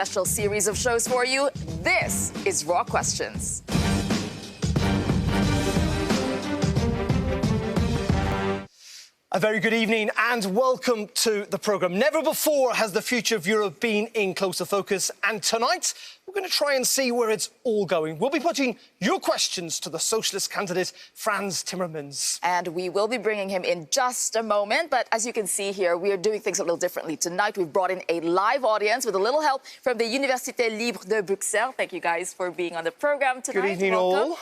Special series of shows for you. This is Raw Questions. A very good evening and welcome to the programme. Never before has the future of Europe been in closer focus, and tonight we're going to try and see where it's all going. We'll be putting your questions to the socialist candidate Frans Timmermans. And we will be bringing him in just a moment, but as you can see here, we are doing things a little differently. Tonight we've brought in a live audience with a little help from the Université Libre de Bruxelles. Thank you guys for being on the programme tonight. Good evening Welcome. all.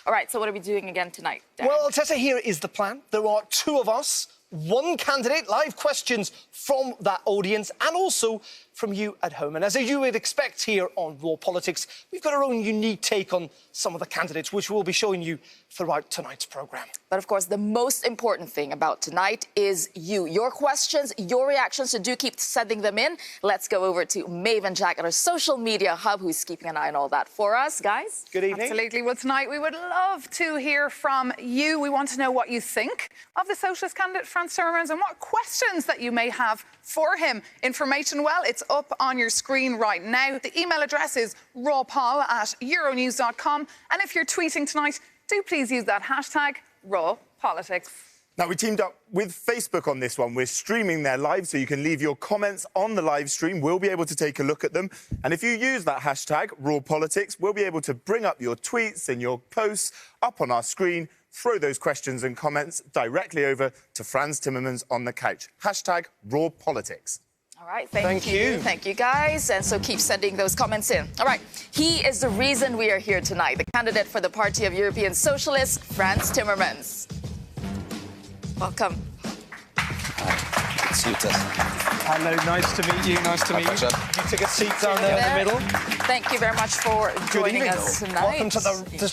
All right, so what are we doing again tonight, Dan? Well, Tessa, here is the plan. There are two of us, one candidate, live questions from that audience and also from you at home. And as you would expect here on Raw Politics, we've got our own unique take on some of the candidates, which we'll be showing you throughout tonight's programme. But of course, the most important thing about tonight is you. Your questions, your reactions, so do keep sending them in. Let's go over to Maeve and Jack at our social media hub, who's keeping an eye on all that for us. Guys? Good evening. Absolutely. Well, tonight we would love to hear from you. We want to know what you think of the socialist candidate Frans Timmermans and what questions that you may have for him. Information, well, it's up on your screen right now. The email address is rawpol@euronews.com. And if you're tweeting tonight, do please use that hashtag #RawPolitics. Now, we teamed up with Facebook on this one. We're streaming there live, so you can leave your comments on the live stream. We'll be able to take a look at them. And if you use that hashtag, #RawPolitics, we'll be able to bring up your tweets and your posts up on our screen, throw those questions and comments directly over to Frans Timmermans on the couch. Hashtag #RawPolitics. All right, thank you. Thank you, guys. And so keep sending those comments in. All right, he is the reason we are here tonight, the candidate for the Party of European Socialists, Frans Timmermans. Welcome. Hi. See you, Tessa. Hello, nice to meet you. Nice to meet you. You take a seat down there in the middle. Thank you very much for joining us tonight. Welcome to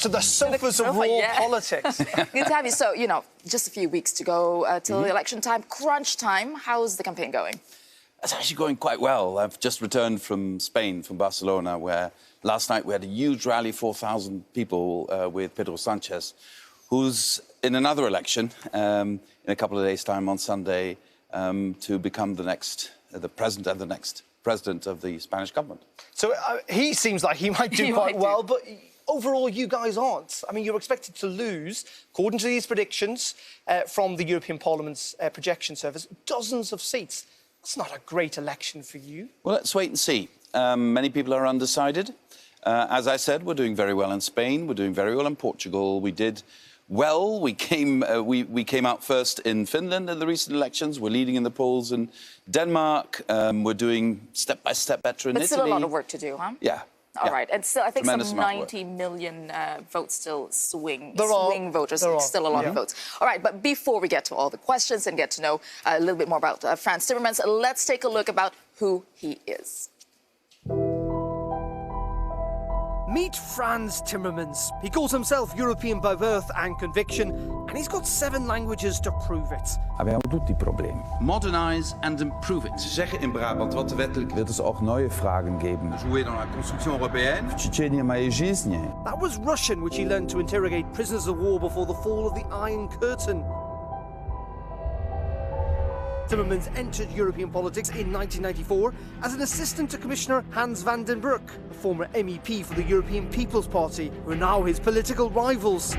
the sofas of Raw Politics. Good to have you. So, you know, just a few weeks to go till the election time, crunch time. How's the campaign going? It's actually going quite well. I've just returned from Spain, from Barcelona, where last night we had a huge rally, 4,000 people with Pedro Sanchez, who's in another election in a couple of days' time on Sunday to become the president and the next president of the Spanish government. So he seems like he might do quite well, but overall you guys aren't. I mean, you're expected to lose, according to these predictions from the European Parliament's projection service, dozens of seats. It's not a great election for you. Well, let's wait and see. Many people are undecided. As I said, we're doing very well in Spain. We're doing very well in Portugal. We did well. We came out first in Finland in the recent elections. We're leading in the polls in Denmark. We're doing step by step better in Italy. But still a lot of work to do, huh? Yeah. All right, and still, I think Tremendous some amount of 90 million votes still swing voters. There are. Still a lot of votes. All right, but before we get to all the questions and get to know a little bit more about Frans Timmermans, let's take a look about who he is. Meet Frans Timmermans. He calls himself European by birth and conviction, and he's got 7 languages to prove it. Abbiamo tutti problemi. Modernize and improve it. Ze zeggen in Brabant wat de wettelijk... Wird es auch neue Fragen geben. Jouer dans la construction européenne. W Czeczeniu moje życie. That was Russian, which he learned to interrogate prisoners of war before the fall of the Iron Curtain. Timmermans entered European politics in 1994 as an assistant to Commissioner Hans van den Broek, a former MEP for the European People's Party, who are now his political rivals.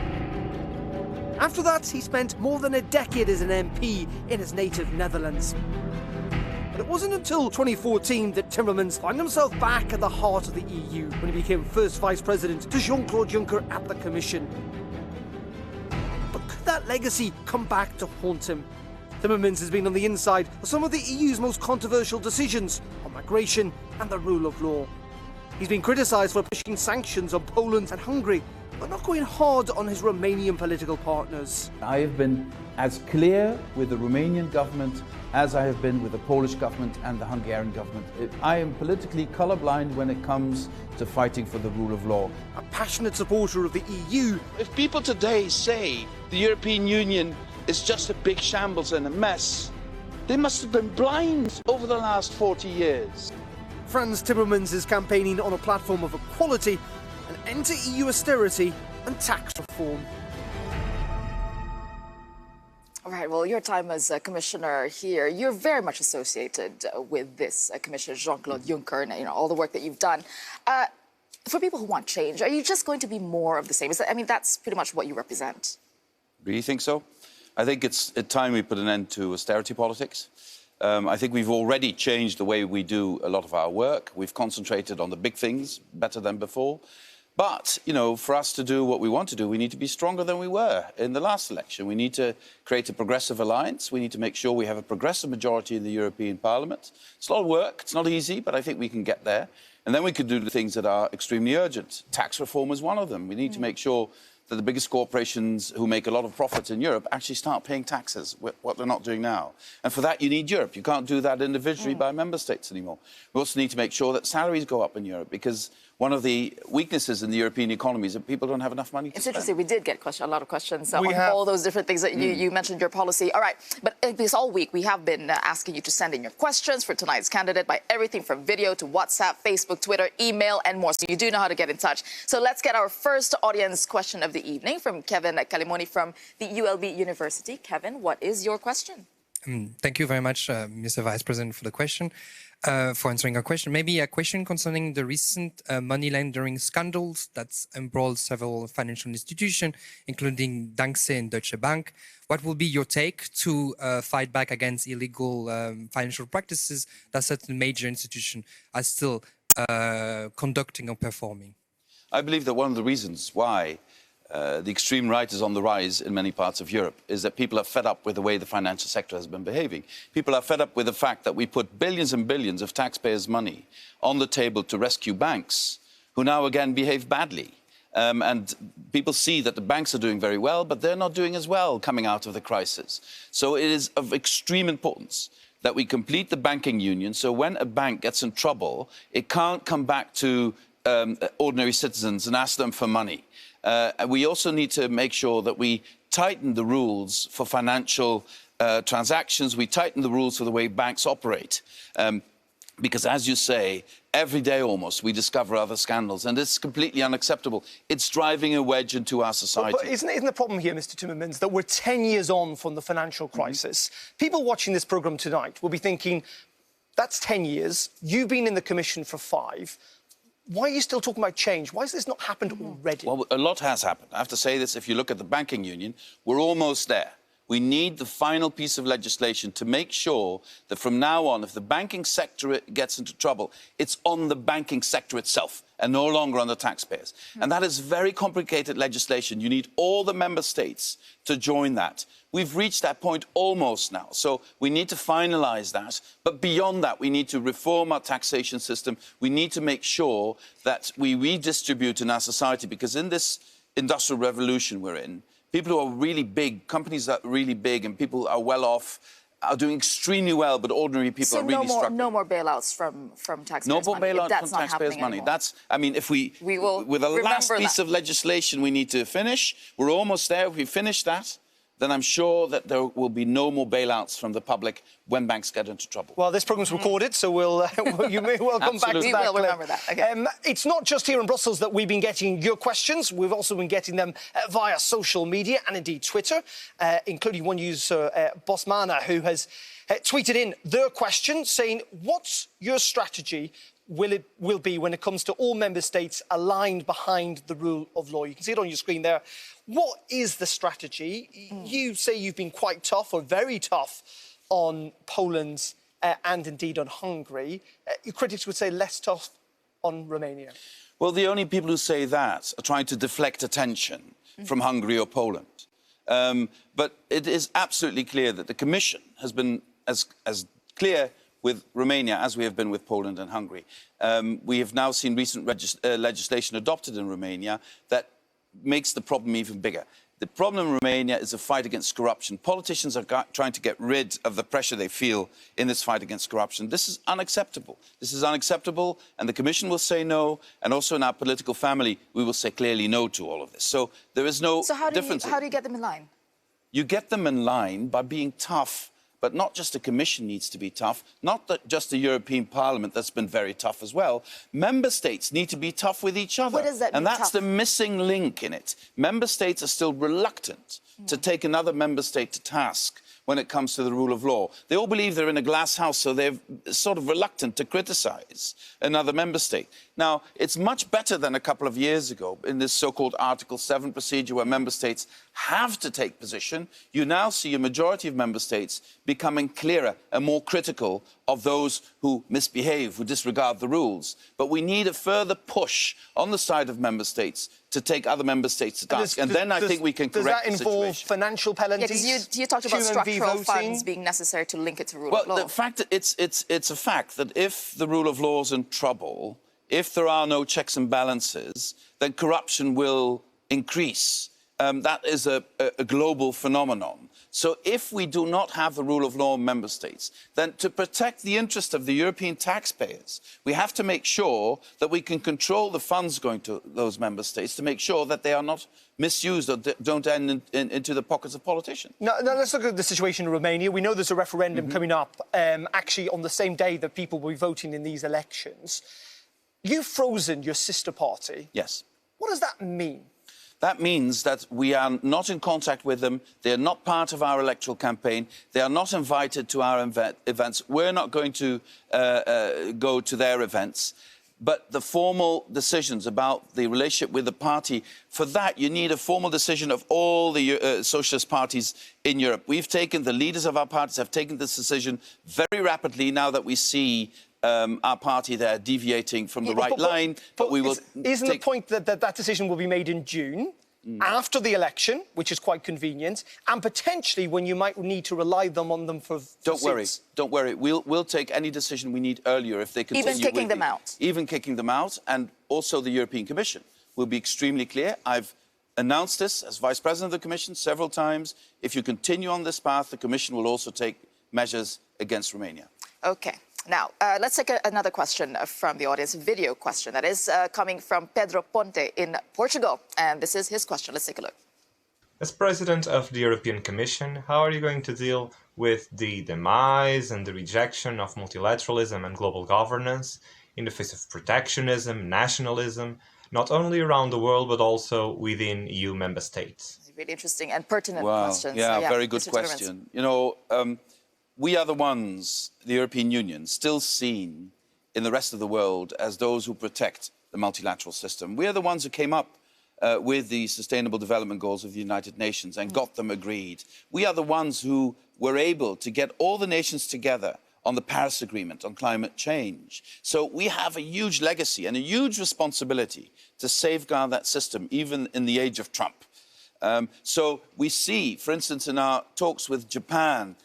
After that, he spent more than a decade as an MP in his native Netherlands. But it wasn't until 2014 that Timmermans found himself back at the heart of the EU when he became first Vice President to Jean-Claude Juncker at the Commission. But could that legacy come back to haunt him? Timmermans has been on the inside of some of the EU's most controversial decisions on migration and the rule of law. He's been criticised for pushing sanctions on Poland and Hungary, but not going hard on his Romanian political partners. I have been as clear with the Romanian government as I have been with the Polish government and the Hungarian government. I am politically colourblind when it comes to fighting for the rule of law. A passionate supporter of the EU. If people today say the European Union is just a big shambles and a mess, they must have been blind over the last 40 years. Frans Timmermans is campaigning on a platform of equality, an end to EU austerity and tax reform. All right, well, your time as a commissioner here, you're very much associated with this commissioner, Jean-Claude Juncker, and all the work that you've done. For people who want change, are you just going to be more of the same? That's pretty much what you represent. Do you think so? I think it's time we put an end to austerity politics. I think we've already changed the way we do a lot of our work. We've concentrated on the big things better than before. But, for us to do what we want to do, we need to be stronger than we were in the last election. We need to create a progressive alliance. We need to make sure we have a progressive majority in the European Parliament. It's a lot of work. It's not easy, but I think we can get there. And then we could do the things that are extremely urgent. Tax reform is one of them. We need to make sure that the biggest corporations who make a lot of profits in Europe actually start paying taxes, what they're not doing now. And for that, you need Europe. You can't do that individually by member states anymore. We also need to make sure that salaries go up in Europe, because one of the weaknesses in the European economy is that people don't have enough money to spend. It's interesting. We did get a lot of questions on all those different things that you mentioned, your policy. All right. But this all week, we have been asking you to send in your questions for tonight's candidate by everything from video to WhatsApp, Facebook, Twitter, email, and more. So you do know how to get in touch. So let's get our first audience question of the evening from Kevin Kalimoni from the ULB University. Kevin, what is your question? Thank you very much, Mr. Vice President, for the question. For answering our question. Maybe a question concerning the recent money laundering scandals that's embroiled several financial institutions, including Danske and Deutsche Bank. What will be your take to fight back against illegal financial practices that certain major institutions are still conducting or performing? I believe that one of the reasons why the extreme right is on the rise in many parts of Europe is that people are fed up with the way the financial sector has been behaving. People are fed up with the fact that we put billions and billions of taxpayers' money on the table to rescue banks who now again behave badly. And people see that the banks are doing very well, but they're not doing as well coming out of the crisis. So it is of extreme importance that we complete the banking union, so when a bank gets in trouble, it can't come back to ordinary citizens and ask them for money. We also need to make sure that we tighten the rules for financial transactions. We tighten the rules for the way banks operate. Because, as you say, every day almost we discover other scandals, and it's completely unacceptable. It's driving a wedge into our society. But isn't the problem here, Mr. Timmermans, that we're 10 years on from the financial crisis? People watching this programme tonight will be thinking, that's 10 years, you've been in the Commission for 5. Why are you still talking about change? Why has this not happened already? Well, a lot has happened. I have to say this, if you look at the banking union, we're almost there. We need the final piece of legislation to make sure that from now on, if the banking sector gets into trouble, it's on the banking sector itself and no longer on the taxpayers. And that is very complicated legislation. You need all the member states to join that. We've reached that point almost now, so we need to finalise that. But beyond that, we need to reform our taxation system. We need to make sure that we redistribute in our society, because in this industrial revolution we're in, people who are really big, companies that are really big and people who are well off are doing extremely well, but ordinary people are really struggling. No more bailouts from taxpayers' money. No more bailouts from taxpayers' money. That's, I mean, if we will, with the last piece of legislation we need to finish, we're almost there. If we finish that, then I'm sure that there will be no more bailouts from the public when banks get into trouble. Well, this programme's recorded, so you may well come back to that. We will remember that. Okay. It's not just here in Brussels that we've been getting your questions. We've also been getting them via social media and indeed Twitter, including one user, Bosmana, who has tweeted in their question saying, what's your strategy will be when it comes to all member states aligned behind the rule of law? You can see it on your screen there. What is the strategy? You say you've been quite tough or very tough on Poland and indeed on Hungary. Your critics would say less tough on Romania. Well, the only people who say that are trying to deflect attention from Hungary or Poland. But it is absolutely clear that the Commission has been as clear with Romania as we have been with Poland and Hungary. We have now seen recent legislation adopted in Romania that makes the problem even bigger. The problem in Romania is a fight against corruption. Politicians are trying to get rid of the pressure they feel in this fight against corruption. This is unacceptable. This is unacceptable, and the Commission will say no, and also in our political family, we will say clearly no to all of this. So there is no difference. So how do you get them in line? You get them in line by being tough But not just the Commission needs to be tough, not just the European Parliament that's been very tough as well. Member states need to be tough with each other. What does that mean, and that's tough? the missing link in it. Member states are still reluctant to take another member state to task when it comes to the rule of law. They all believe they're in a glass house, so they're sort of reluctant to criticise another member state. Now, it's much better than a couple of years ago in this so-called Article 7 procedure where member states have to take position. You now see a majority of member states becoming clearer and more critical of those who misbehave, who disregard the rules. But we need a further push on the side of member states to take other member states to task. And then I think we can correct the situation. Does that involve financial penalties? Yeah, because you talked about structural funds being necessary to link it to rule of law. Well, the fact that it's a fact that if the rule of law is in trouble, if there are no checks and balances, then corruption will increase. That is a global phenomenon. So if we do not have the rule of law in member states, then to protect the interest of the European taxpayers, we have to make sure that we can control the funds going to those member states to make sure that they are not misused or don't end into the pockets of politicians. Now, let's look at the situation in Romania. We know there's a referendum coming up, actually on the same day that people will be voting in these elections. You've frozen your sister party. Yes. What does that mean? That means that we are not in contact with them. They are not part of our electoral campaign. They are not invited to our events. We're not going to go to their events. But the formal decisions about the relationship with the party, for that you need a formal decision of all the socialist parties in Europe. The leaders of our parties have taken this decision very rapidly now that we see our party there deviating from the right line. But we will. Isn't the point that that decision will be made in June, after the election, which is quite convenient, and potentially when you might need to rely on them for Don't worry. seats? Don't worry. We'll take any decision we need earlier if they continue. Even kicking them out. Even kicking them out, and also the European Commission will be extremely clear. I've announced this as Vice President of the Commission several times. If you continue on this path, the Commission will also take measures against Romania. Okay. Now, let's take another question from the audience, a video question that is coming from Pedro Ponte in Portugal. And this is his question. Let's take a look. As President of the European Commission, how are you going to deal with the demise and the rejection of multilateralism and global governance in the face of protectionism, nationalism, not only around the world, but also within EU member states? Really interesting and pertinent Wow. questions. Yeah, very good Mr. question. You know, we are the ones, the European Union, still seen in the rest of the world as those who protect the multilateral system. We are the ones who came up with the Sustainable Development Goals of the United Nations and got them agreed. We are the ones who were able to get all the nations together on the Paris Agreement on climate change. So we have a huge legacy and a huge responsibility to safeguard that system, even in the age of Trump. So we see, for instance, in our talks with Japan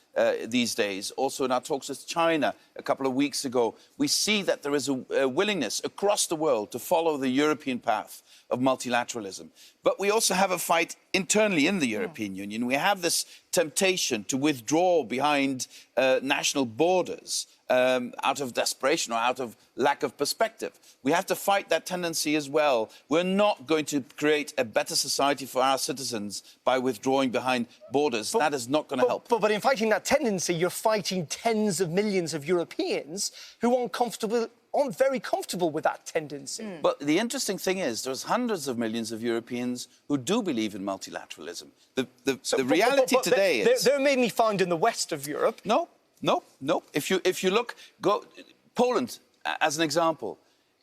these days, also in our talks with China a couple of weeks ago, we see that there is a willingness across the world to follow the European path of multilateralism. But we also have a fight internally in the European Union. We have this temptation to withdraw behind national borders out of desperation or out of lack of perspective. We have to fight that tendency as well. We're not going to create a better society for our citizens by withdrawing behind borders. That is not going to help. But in fighting that tendency, you're fighting tens of millions of Europeans who aren't very comfortable with that tendency. But the interesting thing is there's hundreds of millions of Europeans who do believe in multilateralism. The reality today is... They're mainly found in the west of Europe. No. If you look, Poland, as an example,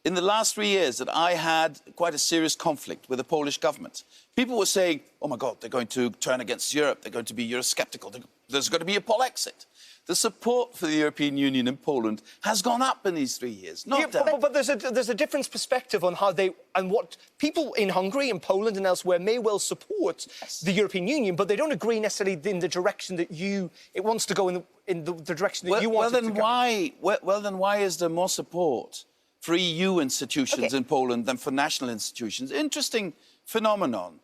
in the last 3 years that I had quite a serious conflict with the Polish government, people were saying, oh my God, they're going to turn against Europe, they're going to be Eurosceptical, there's going to be a Polexit. The support for the European Union in Poland has gone up in these 3 years, not down. But there's a different perspective on how what people in Hungary and Poland and elsewhere may well support the European Union, but they don't agree necessarily in the direction that it wants to go in the direction that you want it to go. Well, then why is there more support for EU institutions in Poland than for national institutions? Interesting phenomenon.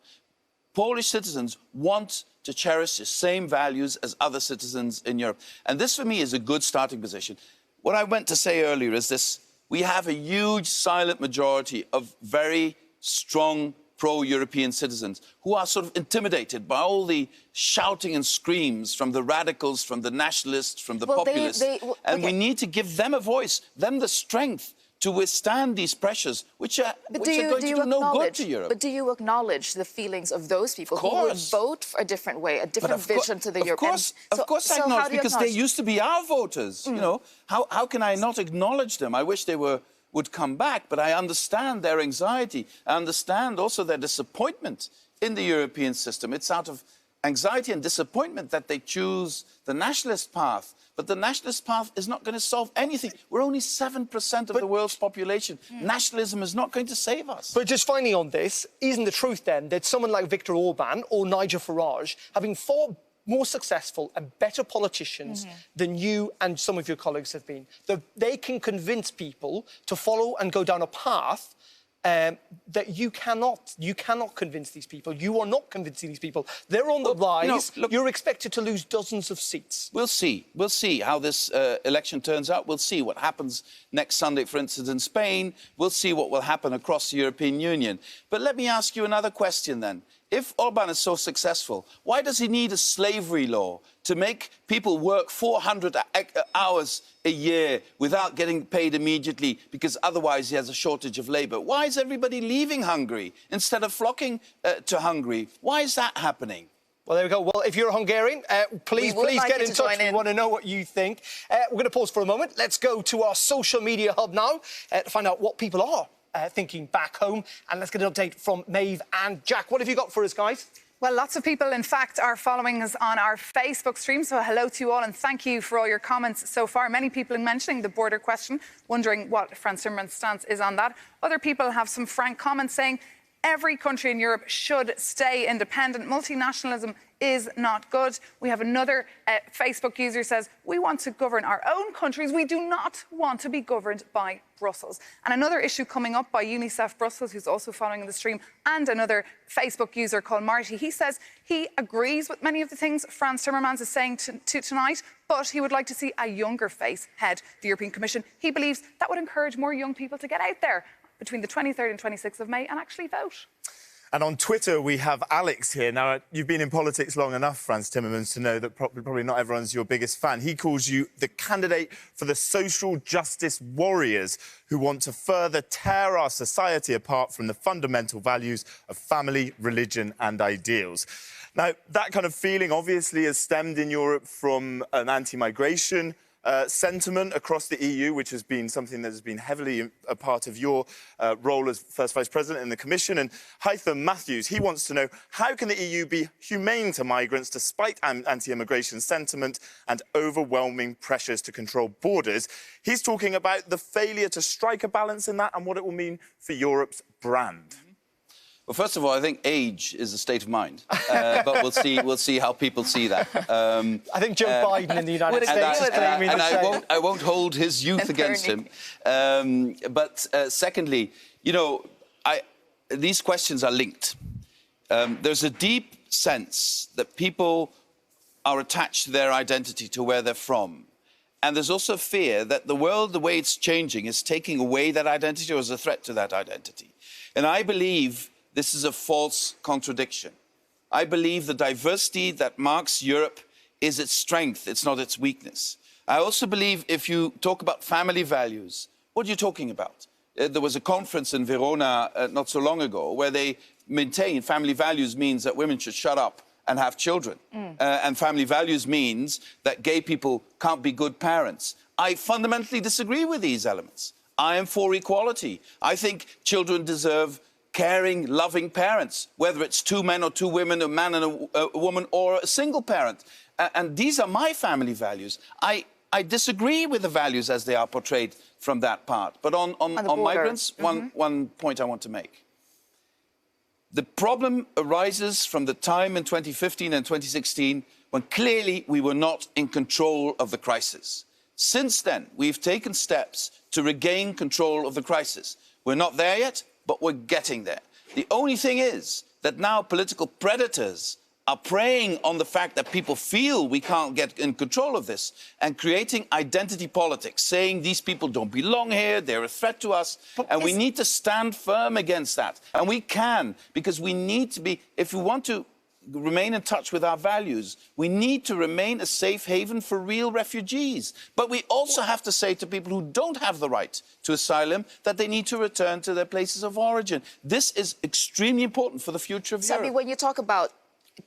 Polish citizens want to cherish the same values as other citizens in Europe. And this, for me, is a good starting position. What I meant to say earlier is this. We have a huge silent majority of very strong pro-European citizens who are sort of intimidated by all the shouting and screams from the radicals, from the nationalists, from the populists. And we need to give them a voice, them the strength to withstand these pressures, which are going to do no good to Europe. But do you acknowledge the feelings of those people who would vote for a different way, a different vision to the European? Of course I acknowledge, because they used to be our voters. You know, how can I not acknowledge them? I wish they would come back, but I understand their anxiety. I understand also their disappointment in the European system. It's out of anxiety and disappointment that they choose the nationalist path. But the nationalist path is not going to solve anything. We're only 7% of the world's population. Nationalism is not going to save us. But just finally on this, isn't the truth then that someone like Viktor Orban or Nigel Farage have been far more successful and better politicians than you and some of your colleagues have been? They can convince people to follow and go down a path that you cannot convince these people. You are not convincing these people. They're on the rise. You're expected to lose dozens of seats. We'll see. We'll see how this election turns out. We'll see what happens next Sunday, for instance, in Spain. We'll see what will happen across the European Union. But let me ask you another question then. If Orban is so successful, why does he need a slavery law to make people work 400 hours a year without getting paid immediately because otherwise he has a shortage of labour? Why is everybody leaving Hungary instead of flocking to Hungary? Why is that happening? Well, there we go. Well, if you're a Hungarian, please get in touch. We want to know what you think. We're going to pause for a moment. Let's go to our social media hub now to find out what people are thinking back home. And let's get an update from Maeve and Jack. What have you got for us, guys? Well, lots of people, in fact, are following us on our Facebook stream. So hello to you all and thank you for all your comments so far. Many people mentioning the border question, wondering what Frans Timmermans' stance is on that. Other people have some frank comments saying every country in Europe should stay independent. Multinationalism is not good. We have another Facebook user says, we want to govern our own countries. We do not want to be governed by Brussels. And another issue coming up by UNICEF Brussels, who's also following the stream, and another Facebook user called Marty. He says he agrees with many of the things Frans Timmermans is saying tonight, but he would like to see a younger face head the European Commission. He believes that would encourage more young people to get out there between the 23rd and 26th of May and actually vote. And on Twitter, we have Alex here. Now, you've been in politics long enough, Frans Timmermans, to know that probably not everyone's your biggest fan. He calls you the candidate for the social justice warriors who want to further tear our society apart from the fundamental values of family, religion and ideals. Now, that kind of feeling obviously has stemmed in Europe from an anti-migration sentiment across the EU, which has been something that has been heavily a part of your role as First Vice President in the Commission. And Hytham Matthews, he wants to know, how can the EU be humane to migrants despite anti-immigration sentiment and overwhelming pressures to control borders? He's talking about the failure to strike a balance in that and what it will mean for Europe's brand. Well, first of all, I think age is a state of mind, but we'll see how people see that. I think Joe Biden in the United States is claiming the same. I won't hold his youth against him. But secondly, you know, these questions are linked. There's a deep sense that people are attached to their identity, to where they're from. And there's also fear that the world, the way it's changing, is taking away that identity or is a threat to that identity. And I believe this is a false contradiction. I believe the diversity that marks Europe is its strength, it's not its weakness. I also believe if you talk about family values, what are you talking about? There was a conference in Verona not so long ago where they maintained family values means that women should shut up and have children. And family values means that gay people can't be good parents. I fundamentally disagree with these elements. I am for equality. I think children deserve caring, loving parents, whether it's two men or two women, a man and a woman, or a single parent. And these are my family values. I disagree with the values as they are portrayed from that part. But on migrants, one point I want to make. The problem arises from the time in 2015 and 2016 when clearly we were not in control of the crisis. Since then, we've taken steps to regain control of the crisis. We're not there yet, but we're getting there. The only thing is that now political predators are preying on the fact that people feel we can't get in control of this and creating identity politics, saying these people don't belong here, they're a threat to us, and we need to stand firm against that. And we can, because we need to be, if we want to remain in touch with our values, we need to remain a safe haven for real refugees. But we also have to say to people who don't have the right to asylum that they need to return to their places of origin. This is extremely important for the future of Europe. When you talk about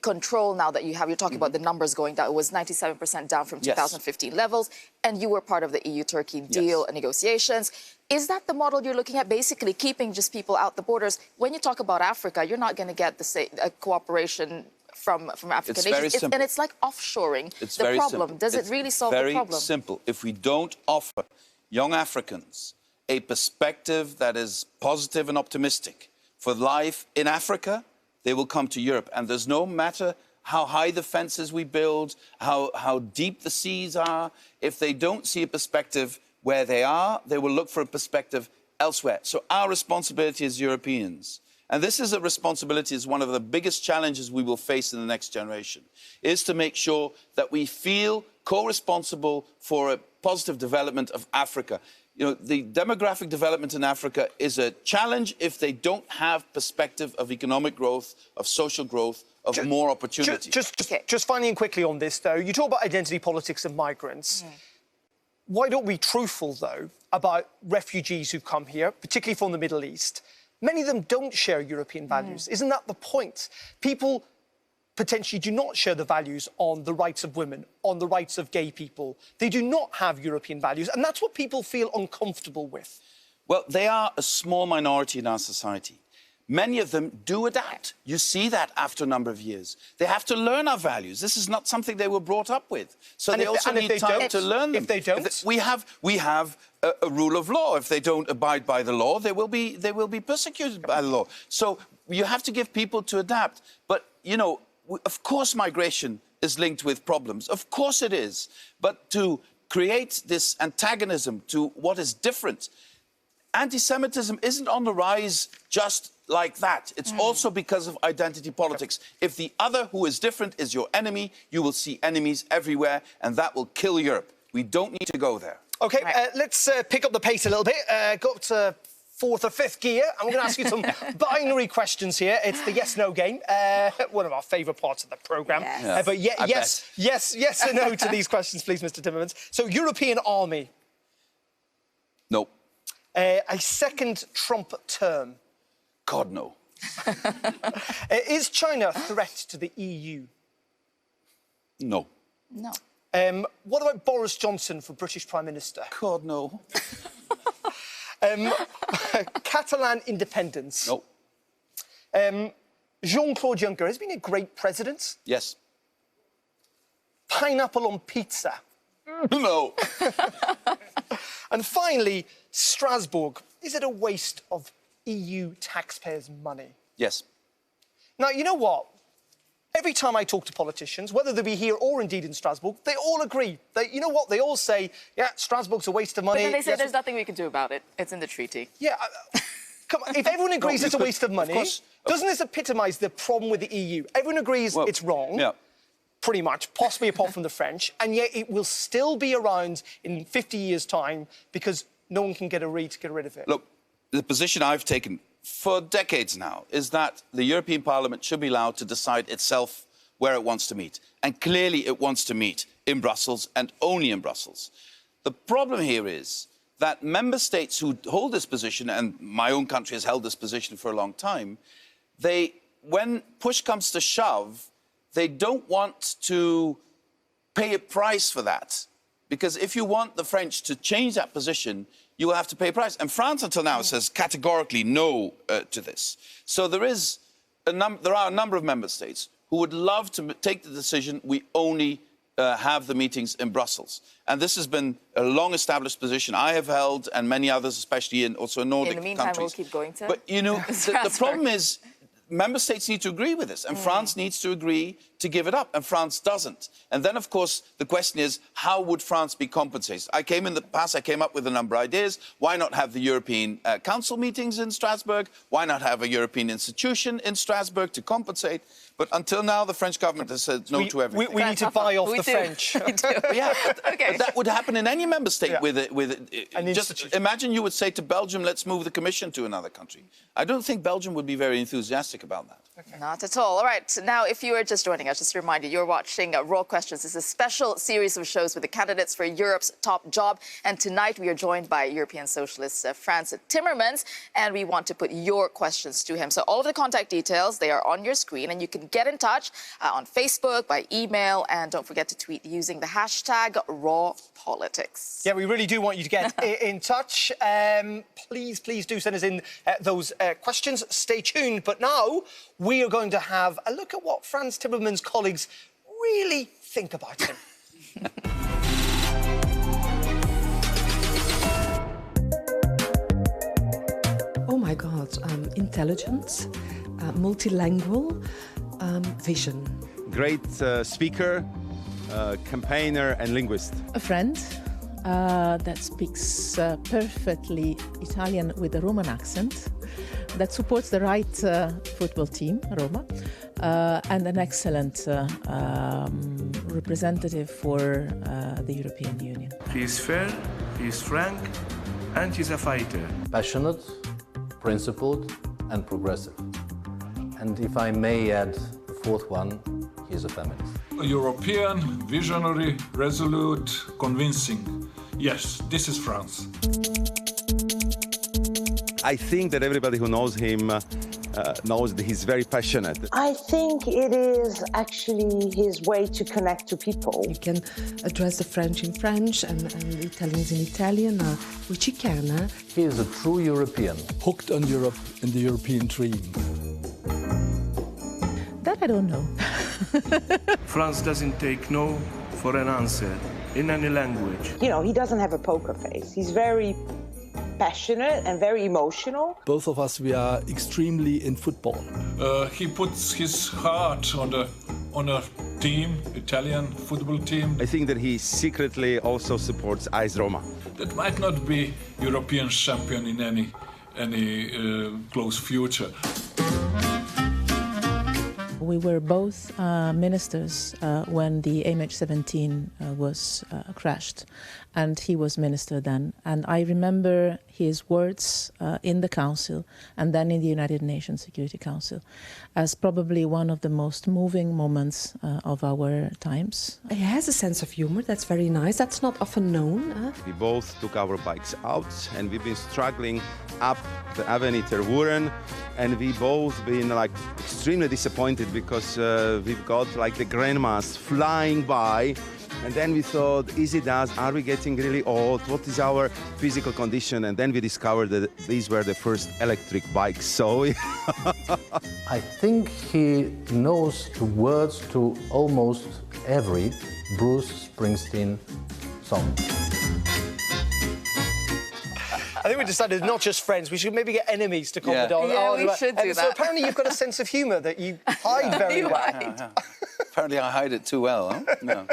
control now that you're talking about the numbers going down. It was 97% down from 2015 levels, and you were part of the EU-Turkey deal and negotiations. Is that the model you're looking at, basically keeping just people out the borders? When you talk about Africa, you're not going to get the cooperation from African nations. And it's like offshoring the problem. Does it really solve the problem? Very simple. If we don't offer young Africans a perspective that is positive and optimistic for life in Africa, they will come to Europe. And there's no matter how high the fences we build, how deep the seas are, if they don't see a perspective where they are, they will look for a perspective elsewhere. So our responsibility as Europeans, and this is a responsibility, is one of the biggest challenges we will face in the next generation, is to make sure that we feel co-responsible for a positive development of Africa. You know, the demographic development in Africa is a challenge if they don't have perspective of economic growth, of social growth, of more opportunity. Just finally and quickly on this, though, you talk about identity politics and migrants. Why don't we be truthful, though, about refugees who come here, particularly from the Middle East? Many of them don't share European values. Isn't that the point? People potentially do not share the values on the rights of women, on the rights of gay people. They do not have European values, and that's what people feel uncomfortable with. Well, they are a small minority in our society. Many of them do adapt. You see that after a number of years. They have to learn our values. This is not something they were brought up with. So they also need time to learn them. If they don't? We have a rule of law. If they don't abide by the law, they will be persecuted by the law. So you have to give people to adapt. But, you know, of course migration is linked with problems. Of course it is. But to create this antagonism to what is different, anti-Semitism isn't on the rise just like that. It's also because of identity politics. If the other who is different is your enemy, you will see enemies everywhere, and that will kill Europe. We don't need to go there. OK, let's pick up the pace a little bit. Go up to fourth or fifth gear, and we're going to ask you some binary questions here. It's the yes-no game, one of our favourite parts of the programme. But yes or no to these questions, please, Mr Timmermans. So, European army. No. A second Trump term. God, no. Is China a threat to the EU? No. No. What about Boris Johnson for British Prime Minister? God, no. Catalan independence. No. Jean-Claude Juncker has been a great president. Yes. Pineapple on pizza. No. And finally, Strasbourg. Is it a waste of EU taxpayers' money? Yes. Now, you know what? Every time I talk to politicians, whether they be here or indeed in Strasbourg, they all agree. You know what? They all say, yeah, Strasbourg's a waste of money. But then they say there's nothing we can do about it. It's in the treaty. Yeah. Come on, if everyone agrees it's a waste of money, doesn't this epitomise the problem with the EU? Everyone agrees it's wrong. Yeah. Pretty much, possibly apart from the French, and yet it will still be around in 50 years' time because no one can get to get rid of it. Look, the position I've taken for decades now is that the European Parliament should be allowed to decide itself where it wants to meet. And clearly it wants to meet in Brussels and only in Brussels. The problem here is that member states who hold this position, and my own country has held this position for a long time, when push comes to shove, they don't want to pay a price for that. Because if you want the French to change that position, you will have to pay a price. And France, until now, says categorically no to this. So there are a number of member states who would love to take the decision we only have the meetings in Brussels. And this has been a long-established position I have held, and many others, especially also in Nordic countries. In the meantime, we'll keep going to But, you know, the problem is member states need to agree with this, and France needs to agree to give it up, and France doesn't. And then, of course, the question is, how would France be compensated? I came up with a number of ideas. Why not have the European Council meetings in Strasbourg? Why not have a European institution in Strasbourg to compensate? But until now, the French government has said no to everything. We need to buy off the French. Yeah, but that would happen in any member state with it. Just imagine you would say to Belgium, let's move the Commission to another country. I don't think Belgium would be very enthusiastic about that. Not at all. All right. Now, if you are just joining us, just a reminder, you're watching Raw Questions. It's a special series of shows with the candidates for Europe's top job. And tonight we are joined by European Socialist Frans Timmermans, and we want to put your questions to him. So all of the contact details, they are on your screen, and you can get in touch on Facebook, by email, and don't forget to tweet using the hashtag #RawPolitics. Yeah, we really do want you to get in touch. Please do send us in those questions. Stay tuned. But now we are going to have a look at what Frans Timmermans' colleagues really think about him. Oh my God, intelligence, multilingual, vision. Great speaker, campaigner and linguist. A friend that speaks perfectly Italian with a Roman accent, that supports the right football team, Roma, and an excellent representative for the European Union. He's fair, he's frank, and he's a fighter. Passionate, principled, and progressive. And if I may add the fourth one, he's a feminist. A European, visionary, resolute, convincing. Yes, this is France. I think that everybody who knows him knows that he's very passionate. I think it is actually his way to connect to people. You can address the French in French and the Italians in Italian, which he can. He is a true European. Hooked on Europe and the European dream. That I don't know. France doesn't take no for an answer in any language. You know, he doesn't have a poker face. He's very passionate and very emotional. Both of us, we are extremely in football. He puts his heart on a team, Italian football team. I think that he secretly also supports AS Roma. That might not be European champion in any close future. We were both ministers when the MH17 was crashed, and he was minister then. And I remember his words in the Council and then in the United Nations Security Council as probably one of the most moving moments of our times. He has a sense of humor, that's very nice. That's not often known. We both took our bikes out and we've been struggling up the Avenue Tervuren, and we both been like extremely disappointed because we've got like the grandmas flying by, and then we thought, is it us? Are we getting really old? What is our physical condition? And then we discovered that these were the first electric bikes. So I think he knows the words to almost every Bruce Springsteen song. I think we decided not just friends, we should maybe get enemies to comment on. Yeah, we should do that. So apparently you've got a sense of humour that you hide very well. Apparently I hide it too well, huh? No.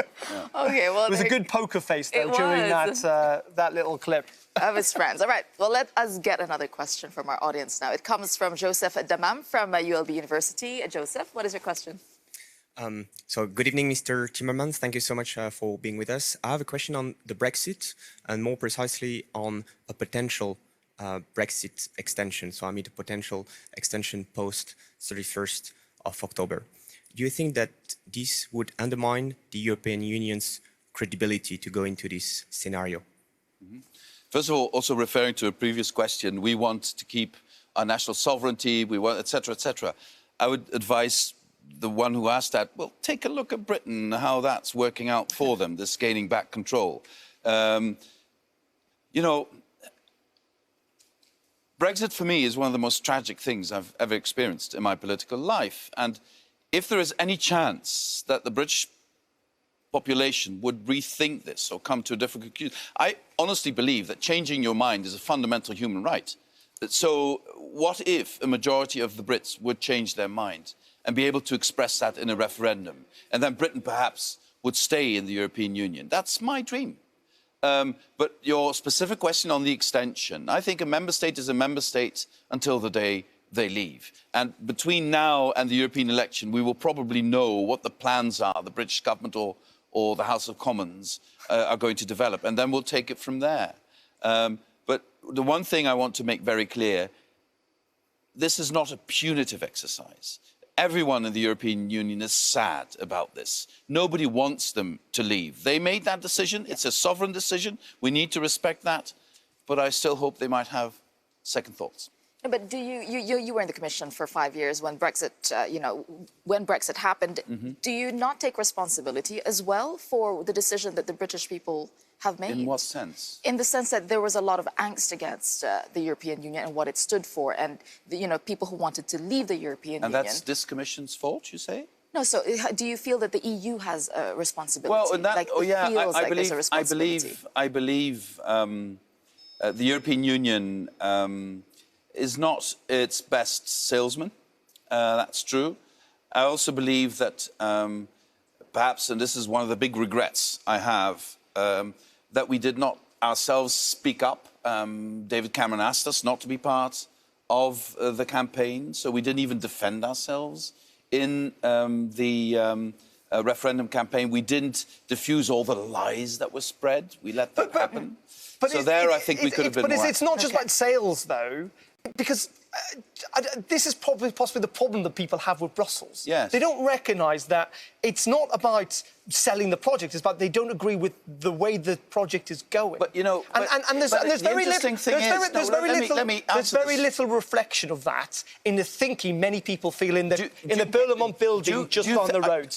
Okay, well... It was a good poker face, though, during that little clip. Of his friends. All right, well, let us get another question from our audience now. It comes from Joseph Damam from ULB University. Joseph, what is your question? So good evening, Mr. Timmermans. Thank you so much for being with us. I have a question on the Brexit and more precisely on a potential Brexit extension. So I mean a potential extension post 31st of October. Do you think that this would undermine the European Union's credibility to go into this scenario? Mm-hmm. First of all, also referring to a previous question, we want to keep our national sovereignty, we want, etc., etc. I would advise the one who asked that, well, take a look at Britain, how that's working out for them, this gaining back control. You know, Brexit for me is one of the most tragic things I've ever experienced in my political life. And if there is any chance that the British population would rethink this or come to a different conclusion, I honestly believe that changing your mind is a fundamental human right. So what if a majority of the Brits would change their mind and be able to express that in a referendum, and then Britain perhaps would stay in the European Union? That's my dream. But your specific question on the extension, I think a member state is a member state until the day they leave. And between now and the European election, we will probably know what the plans are, the British government or the House of Commons are going to develop, and then we'll take it from there. But the one thing I want to make very clear, this is not a punitive exercise. Everyone in the European Union is sad about this. Nobody wants them to leave. They made that decision. It's a sovereign decision. We need to respect that. But I still hope they might have second thoughts. But do you were in the Commission for 5 years when Brexit, when Brexit happened. Do you not take responsibility as well for the decision that the British people have made? In what sense? In the sense that there was a lot of angst against the European Union and what it stood for, and people who wanted to leave the European Union. And that's this Commission's fault, you say? No. So, do you feel that the EU has a responsibility? Well, in that, like, I believe the European Union is not its best salesman. That's true. I also believe that perhaps, and this is one of the big regrets I have, that we did not ourselves speak up. David Cameron asked us not to be part of the campaign, so we didn't even defend ourselves in the referendum campaign. We didn't diffuse all the lies that were spread. We let that happen. But so there, I think we could have been more. But it's not just about sales, though, because this is possibly the problem that people have with Brussels. Yes. They don't recognise that it's not about selling the project, it's about they don't agree with the way the project is going. But, there's very little reflection of that in the thinking many people feel in the Berlaymont building just on the road.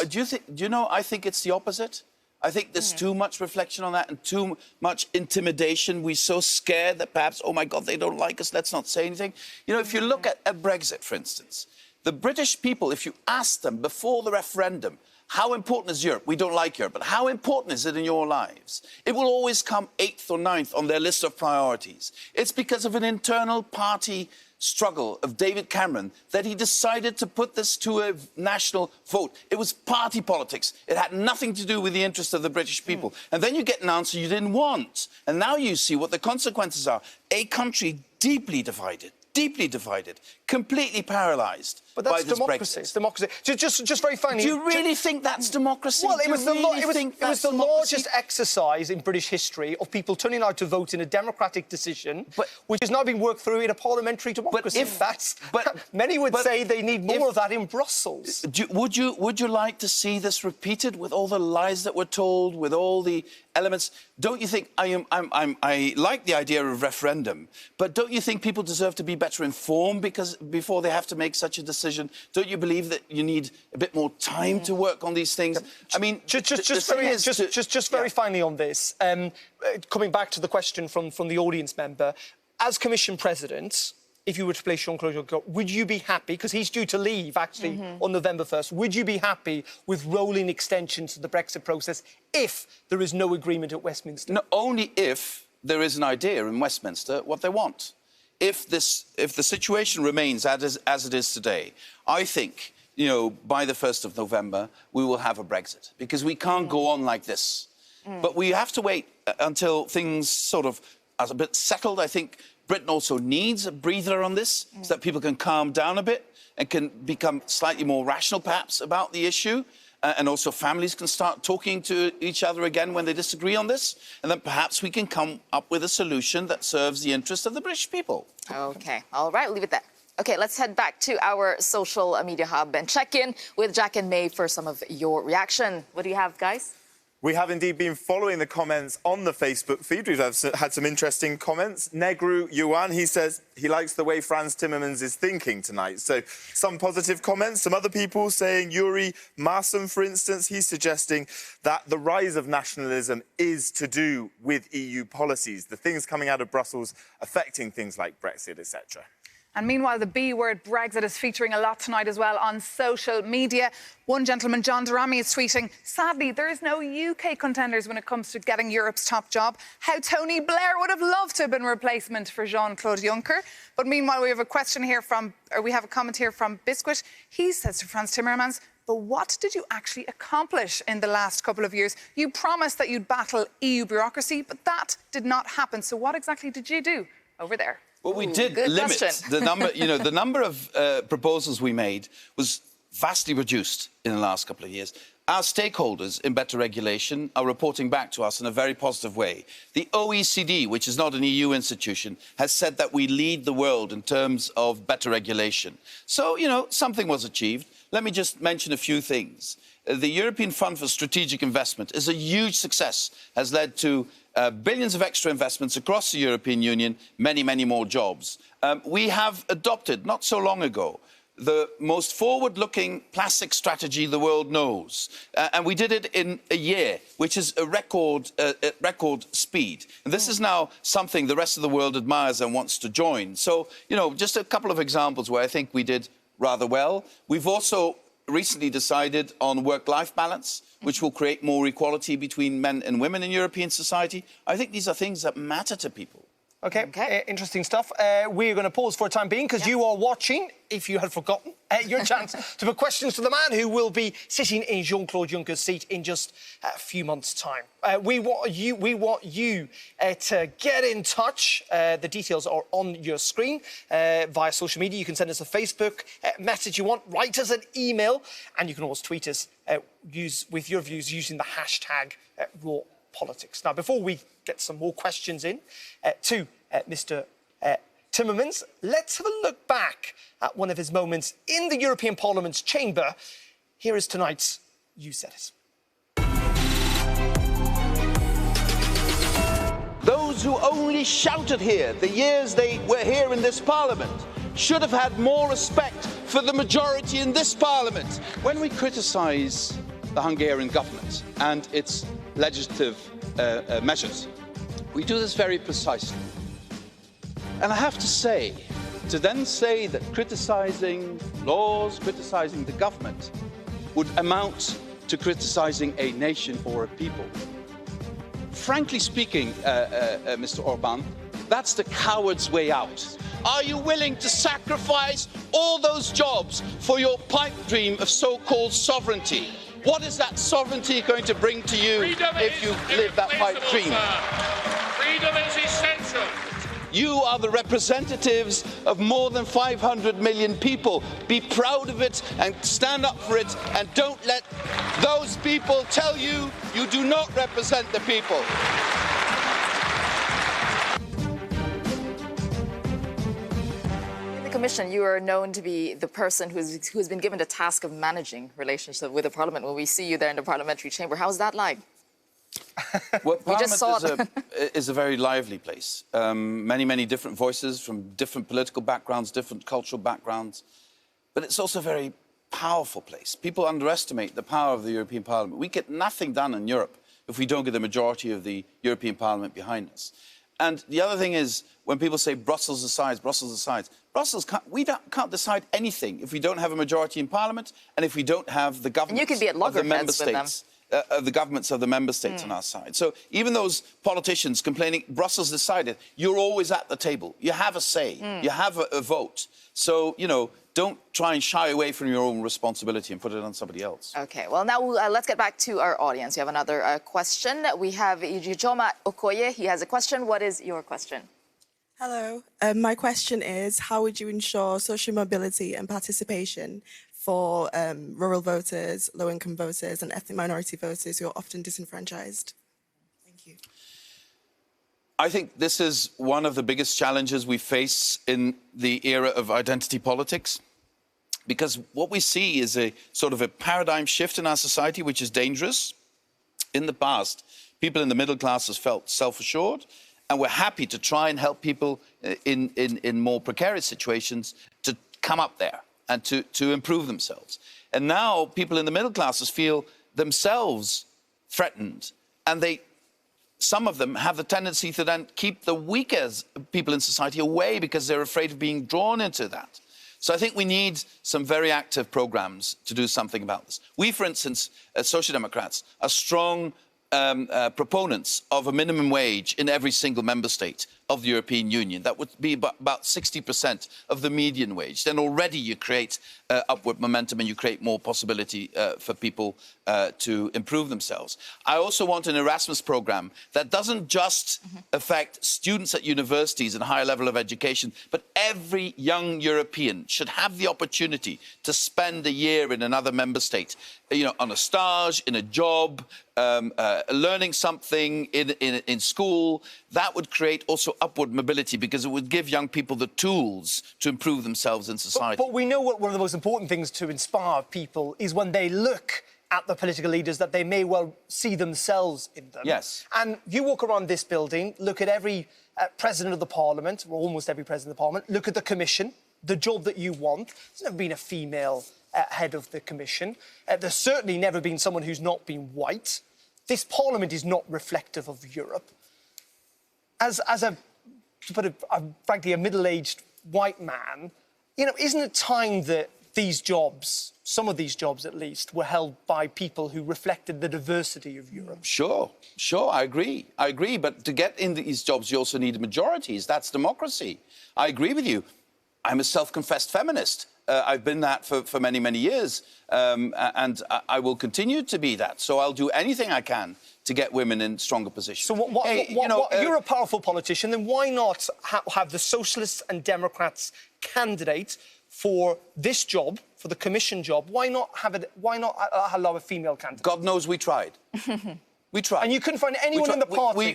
I think it's the opposite. I think there's too much reflection on that and too much intimidation. We're so scared that perhaps, oh my God, they don't like us, let's not say anything. If you look at Brexit, for instance, the British people, if you ask them before the referendum, how important is Europe? We don't like Europe, but how important is it in your lives? It will always come 8th or 9th on their list of priorities. It's because of an internal party struggle of David Cameron that he decided to put this to a national vote. It was party politics. It had nothing to do with the interest of the British people. And then you get an answer you didn't want. And now you see what the consequences are. A country deeply divided, completely paralysed. But that's by this democracy. Brexit. It's democracy. Just very finally. Do you really think that's democracy? Well, it was the largest exercise in British history of people turning out to vote in a democratic decision, which has now been worked through in a parliamentary democracy. Many would say they need more of that in Brussels. Would you like to see this repeated with all the lies that were told, with all the elements? Don't you think I like the idea of referendum, but don't you think people deserve to be better informed before they have to make such a decision? Don't you believe that you need a bit more time to work on these things? I mean, just very finally on this, coming back to the question from the audience member, as Commission President, if you were to place Jean-Claude Juncker, would you be happy, because he's due to leave actually on November 1st, would you be happy with rolling extensions to the Brexit process if there is no agreement at Westminster? No, only if there is an idea in Westminster what they want. If the situation remains as it is today, I think, by the 1st of November, we will have a Brexit, because we can't go on like this. But we have to wait until things sort of are a bit settled. I think Britain also needs a breather on this so that people can calm down a bit and can become slightly more rational, perhaps, about the issue. And also families can start talking to each other again when they disagree on this. And then perhaps we can come up with a solution that serves the interests of the British people. OK. All right, leave it there. OK, let's head back to our social media hub and check in with Jack and May for some of your reaction. What do you have, guys? We have indeed been following the comments on the Facebook feed. We've had some interesting comments. Negru Yuan, he says he likes the way Frans Timmermans is thinking tonight. So some positive comments. Some other people saying, Yuri Marsum, for instance, he's suggesting that the rise of nationalism is to do with EU policies, the things coming out of Brussels affecting things like Brexit, etc. And meanwhile, the B word Brexit is featuring a lot tonight as well on social media. One gentleman, John Durrami, is tweeting, sadly, there is no UK contenders when it comes to getting Europe's top job. How Tony Blair would have loved to have been a replacement for Jean-Claude Juncker. But meanwhile, we have a comment here from Biscuit. He says to Frans Timmermans, but what did you actually accomplish in the last couple of years? You promised that you'd battle EU bureaucracy, but that did not happen. So what exactly did you do over there? Well, we did limit the number. The number of proposals we made was vastly reduced in the last couple of years. Our stakeholders in better regulation are reporting back to us in a very positive way. The OECD, which is not an EU institution, has said that we lead the world in terms of better regulation. So, something was achieved. Let me just mention a few things. The European Fund for Strategic Investment is a huge success, has led to billions of extra investments across the European Union, many, many more jobs. We have adopted, not so long ago, the most forward-looking plastic strategy the world knows. And we did it in a year, which is a record speed. And this is now something the rest of the world admires and wants to join. So, just a couple of examples where I think we did rather well. We've also recently decided on work-life balance, which will create more equality between men and women in European society. I think these are things that matter to people. OK, interesting stuff. We're going to pause for a time being because you are watching, if you had forgotten, your chance to put questions to the man who will be sitting in Jean-Claude Juncker's seat in just a few months' time. We want you to get in touch. The details are on your screen via social media. You can send us a Facebook message you want, write us an email, and you can always tweet us with your views using the hashtag #RawPolitics. Now, before we get some more questions in to Mr. Timmermans, let's have a look back at one of his moments in the European Parliament's chamber. Here is tonight's You Said It. Those who only shouted here the years they were here in this Parliament should have had more respect for the majority in this Parliament. When we criticise the Hungarian government and its legislative measures, we do this very precisely. And I have to say, to then say that criticising laws, criticising the government would amount to criticising a nation or a people. Frankly speaking, Mr. Orban, that's the coward's way out. Are you willing to sacrifice all those jobs for your pipe dream of so-called sovereignty? What is that sovereignty going to bring to you if you live that pipe dream? Freedom is essential. You are the representatives of more than 500 million people. Be proud of it and stand up for it, and don't let those people tell you you do not represent the people. Commission, you are known to be the person who's been given the task of managing relations with the Parliament. When we see you there in the parliamentary chamber, how's that like? Well, Parliament is a very lively place. Many, many different voices from different political backgrounds, different cultural backgrounds. But it's also a very powerful place. People underestimate the power of the European Parliament. We get nothing done in Europe if we don't get the majority of the European Parliament behind us. And the other thing is, when people say Brussels decides, we can't decide anything if we don't have a majority in Parliament and if we don't have the governments of the member states. The governments of the member states on our side. So even those politicians complaining, Brussels decided, you're always at the table. You have a say. You have a vote. So, don't try and shy away from your own responsibility and put it on somebody else. OK, well, now let's get back to our audience. We have another question. We have Ijoma Okoye. He has a question. What is your question? Hello. My question is, how would you ensure social mobility and participation for rural voters, low-income voters and ethnic minority voters who are often disenfranchised? Thank you. I think this is one of the biggest challenges we face in the era of identity politics, because what we see is a sort of a paradigm shift in our society, which is dangerous. In the past, people in the middle class have felt self-assured, and we're happy to try and help people in more precarious situations to come up there and to improve themselves. And now people in the middle classes feel themselves threatened, and they some of them have the tendency to then keep the weaker people in society away because they're afraid of being drawn into that. So I think we need some very active programs to do something about this. We, for instance, as Social Democrats, are strong proponents of a minimum wage in every single member state of the European Union. That would be about 60% of the median wage. Then already you create upward momentum and you create more possibility for people to improve themselves. I also want an Erasmus program that doesn't just affect students at universities and higher level of education, but every young European should have the opportunity to spend a year in another member state, you know, on a stage, in a job, learning something in school. That would create also upward mobility because it would give young people the tools to improve themselves in society. But we know what one of the most important things to inspire people is when they look at the political leaders that they may well see themselves in them. Yes. And you walk around this building, look at every president of the parliament, or almost every president of the parliament, look at the commission, the job that you want. There's never been a female head of the commission. There's certainly never been someone who's not been white. This parliament is not reflective of Europe. As a, to put it, frankly, a middle-aged white man, you know, isn't it time that these jobs, some of these jobs at least, were held by people who reflected the diversity of Europe? Sure, I agree. But to get into these jobs, you also need majorities. That's democracy. I agree with you. I'm a self-confessed feminist. I've been that for many, many years. And I will continue to be that. So I'll do anything I can to get women in stronger positions. So you're a powerful politician, then why not have the Socialists and Democrats candidate for this job, for the commission job? Why not allow a female candidate? God knows we tried. We tried. And you couldn't find anyone in the party?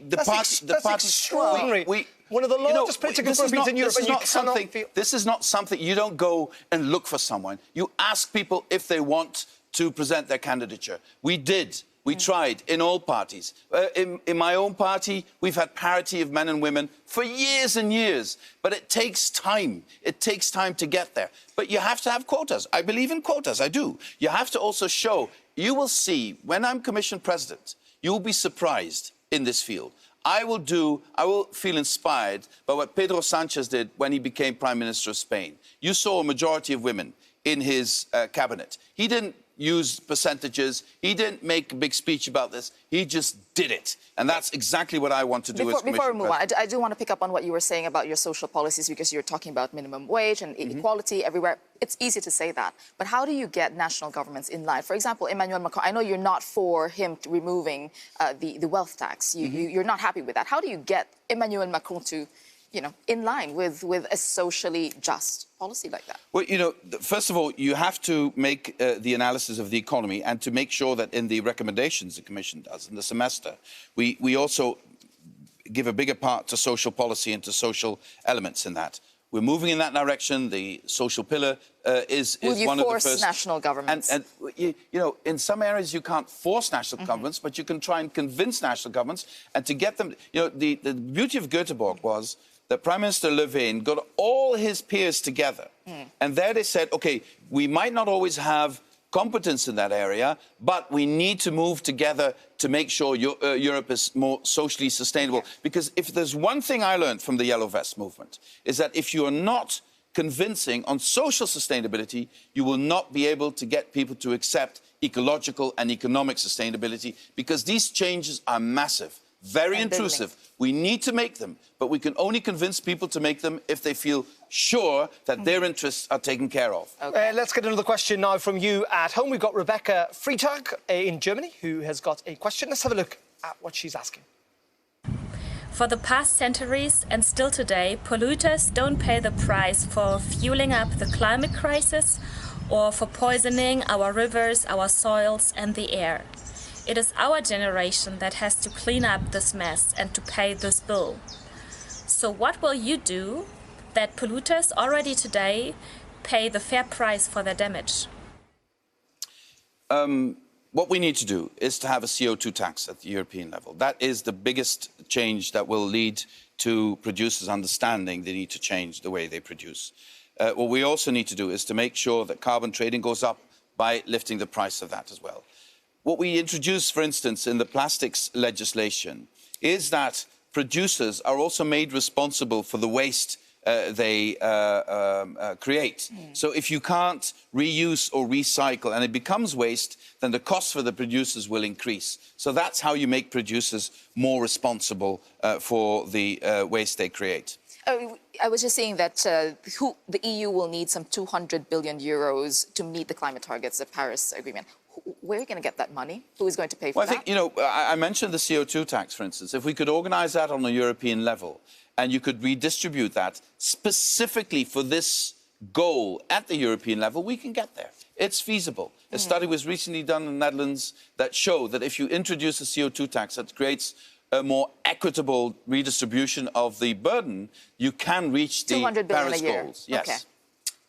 That's extraordinary. One of the largest political parties in Europe, and you cannot feel... This is not something... You don't go and look for someone. You ask people if they want to present their candidature. We did. We tried in all parties. In my own party, we've had parity of men and women for years and years. But it takes time. It takes time to get there. But you have to have quotas. I believe in quotas. I do. You have to also show... You will see, when I'm Commission President, you will be surprised in this field. I will feel inspired by what Pedro Sanchez did when he became Prime Minister of Spain. You saw a majority of women in his cabinet. He didn't use percentages. He didn't make a big speech about this. He just did it. And that's exactly what I want to do as Commission Before we move on, President. I do want to pick up on what you were saying about your social policies, because you're talking about minimum wage and equality everywhere. It's easy to say that. But how do you get national governments in line? For example, Emmanuel Macron, I know you're not for him removing the wealth tax. You're not happy with that. How do you get Emmanuel Macron to, you know, in line with a socially just policy like that? Well, you know, first of all, you have to make the analysis of the economy and to make sure that in the recommendations the Commission does, in the semester, we also give a bigger part to social policy and to social elements in that. We're moving in that direction. The social pillar is one of the first... Will you force national governments? And you know, in some areas you can't force national governments, but you can try and convince national governments and to get them... You know, the beauty of Göteborg was that Prime Minister Löfven got all his peers together. And there they said, OK, we might not always have competence in that area, but we need to move together to make sure Europe is more socially sustainable. Because if there's one thing I learned from the Yellow Vest movement, is that if you are not convincing on social sustainability, you will not be able to get people to accept ecological and economic sustainability, because these changes are massive, very intrusive. We need to make them, but we can only convince people to make them if they feel sure that their interests are taken care of. Let's get another question now from you at home. We've got Rebecca Freitag in Germany who has got a question. Let's have a look at what she's asking. For the past centuries and still today, polluters don't pay the price for fueling up the climate crisis or for poisoning our rivers, our soils and the air. It is our generation that has to clean up this mess and to pay this bill. So what will you do that polluters already today pay the fair price for their damage? What we need to do is to have a CO2 tax at the European level. That is the biggest change that will lead to producers understanding they need to change the way they produce. What we also need to do is to make sure that carbon trading goes up by lifting the price of that as well. what we introduced, for instance, in the plastics legislation, is that producers are also made responsible for the waste they create. So if you can't reuse or recycle and it becomes waste, then the cost for the producers will increase. So that's how you make producers more responsible for the waste they create. I was just saying that the EU will need some 200 billion euros to meet the climate targets of the Paris Agreement. Where are you going to get that money? Who is going to pay for that? Well, I think, you know, I mentioned the CO2 tax, for instance. If we could organise that on a European level and you could redistribute that specifically for this goal at the European level, we can get there. It's feasible. A study was recently done in the Netherlands that showed that if you introduce a CO2 tax that creates a more equitable redistribution of the burden, you can reach the Paris goals. Yes. Okay.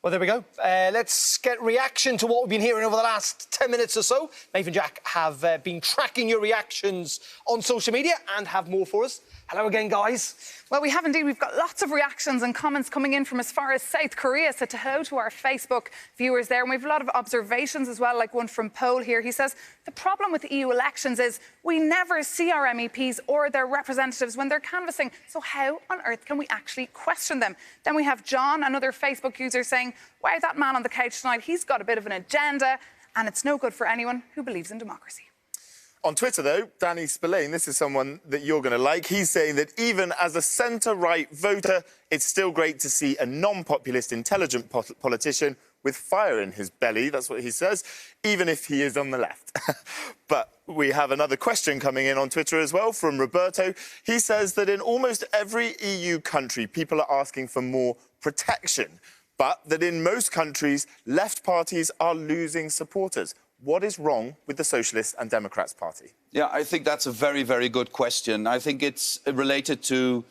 Well, there we go. Let's get reaction to what we've been hearing over the last 10 minutes or so. Maeve and Jack have been tracking your reactions on social media and have more for us. Hello again, guys. Well, we have indeed. We've got lots of reactions and comments coming in from as far as South Korea. So hello to our Facebook viewers there. And we have a lot of observations as well, like one from Paul here. He says, the problem with EU elections is we never see our MEPs or their representatives when they're canvassing. So how on earth can we actually question them? Then we have John, another Facebook user, saying, wow, that man on the couch tonight, he's got a bit of an agenda and it's no good for anyone who believes in democracy. On Twitter, though, Danny Spillane, this is someone that you're going to like. He's saying that even as a centre-right voter, it's still great to see a non-populist, intelligent politician with fire in his belly. That's what he says, even if he is on the left. But we have another question coming in on Twitter as well from Roberto. He says that in almost every EU country, people are asking for more protection, but that in most countries, left parties are losing supporters. What is wrong with the Socialists and Democrats Party? Yeah, I think that's a very, very good question. I think it's related to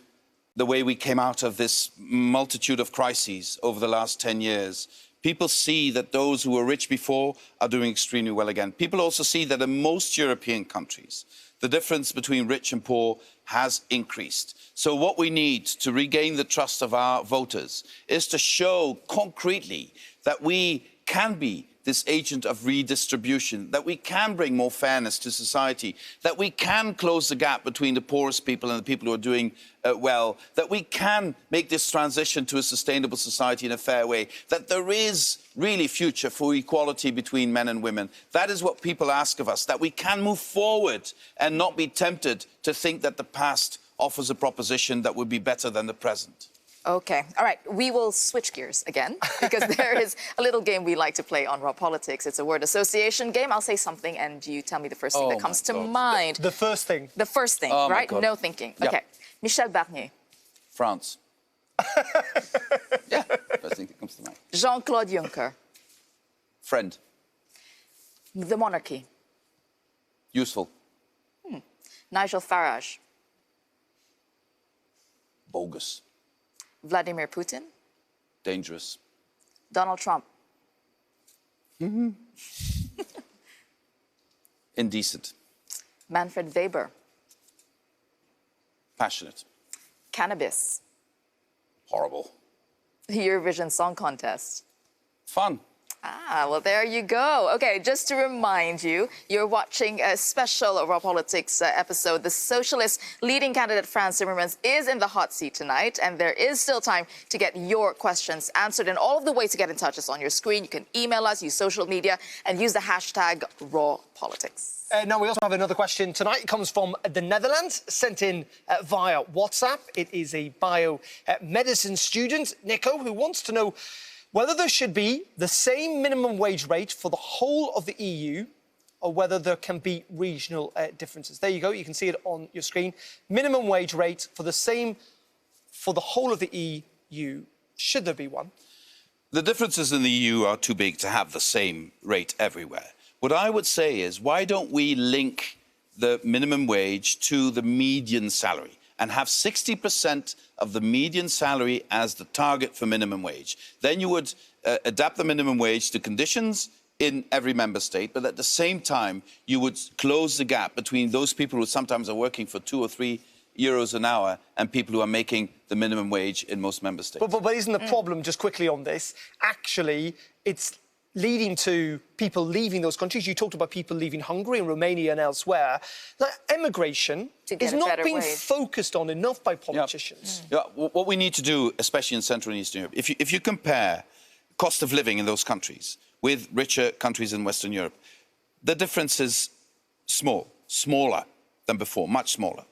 the way we came out of this multitude of crises over the last 10 years. People see that those who were rich before are doing extremely well again. People also see that in most European countries, the difference between rich and poor has increased. So what we need to regain the trust of our voters is to show concretely that we can be this agent of redistribution, that we can bring more fairness to society, that we can close the gap between the poorest people and the people who are doing well, that we can make this transition to a sustainable society in a fair way, that there is really future for equality between men and women. That is what people ask of us, that we can move forward and not be tempted to think that the past offers a proposition that would be better than the present. OK. All right. We will switch gears again because there is a little game we like to play on Raw Politics. It's a word association game. I'll say something and you tell me the first thing that comes to mind. The first thing. The first thing, right? No thinking. Yep. OK. Michel Barnier. France. Yeah, first thing that comes to mind. Jean-Claude Juncker. Friend. The monarchy. Useful. Nigel Farage. Bogus. Vladimir Putin. Dangerous. Donald Trump. Indecent. Manfred Weber. Passionate. Cannabis. Horrible. The Eurovision Song Contest. Fun. Well, there you go. OK, just to remind you, you're watching a special Raw Politics episode. The Socialist leading candidate Frans Timmermans is in the hot seat tonight, and there is still time to get your questions answered. And all of the ways to get in touch is on your screen. You can email us, use social media, and use the hashtag #RawPolitics. Now, we also have another question tonight. It comes from the Netherlands, sent in via WhatsApp. It is a biomedicine student, Nico, who wants to know whether there should be the same minimum wage rate for the whole of the EU or whether there can be regional differences. There you go. You can see it on your screen. Minimum wage rate for the whole of the EU. Should there be one? The differences in the EU are too big to have the same rate everywhere. What I would say is, why don't we link the minimum wage to the median salary and have 60% of the median salary as the target for minimum wage? Then you would adapt the minimum wage to conditions in every member state, but at the same time, you would close the gap between those people who sometimes are working for 2 or 3 euros an hour and people who are making the minimum wage in most member states. But isn't the problem, just quickly on this, actually, it's leading to people leaving those countries. You talked about people leaving Hungary and Romania and elsewhere. Now, emigration is not being focused on enough by politicians. Yeah, what we need to do, especially in Central and Eastern Europe, if you compare cost of living in those countries with richer countries in Western Europe, the difference is smaller than before, much smaller.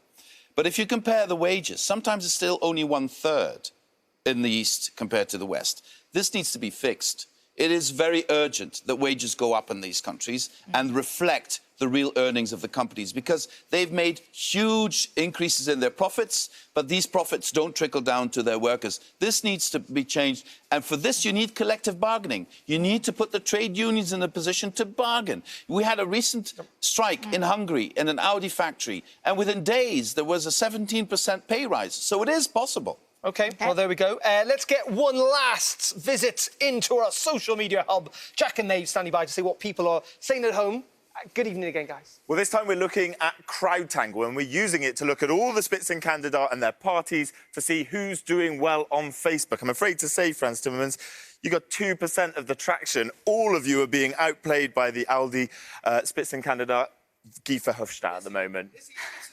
But if you compare the wages, sometimes it's still only 1/3 in the East compared to the West. This needs to be fixed. It is very urgent that wages go up in these countries and reflect the real earnings of the companies, because they've made huge increases in their profits, but these profits don't trickle down to their workers. This needs to be changed, and for this you need collective bargaining. You need to put the trade unions in a position to bargain. We had a recent strike in Hungary in an Audi factory, and within days there was a 17% pay rise. So it is possible. OK, well, there we go. Let's get one last visit into our social media hub. Jack and Nave standing by to see what people are saying at home. Good evening again, guys. Well, this time we're looking at CrowdTangle, and we're using it to look at all the Spitzenkandidaten and their parties to see who's doing well on Facebook. I'm afraid to say, Frans Timmermans, you got 2% of the traction. All of you are being outplayed by the ALDE Spitzenkandidat Guy Verhofstadt at the moment.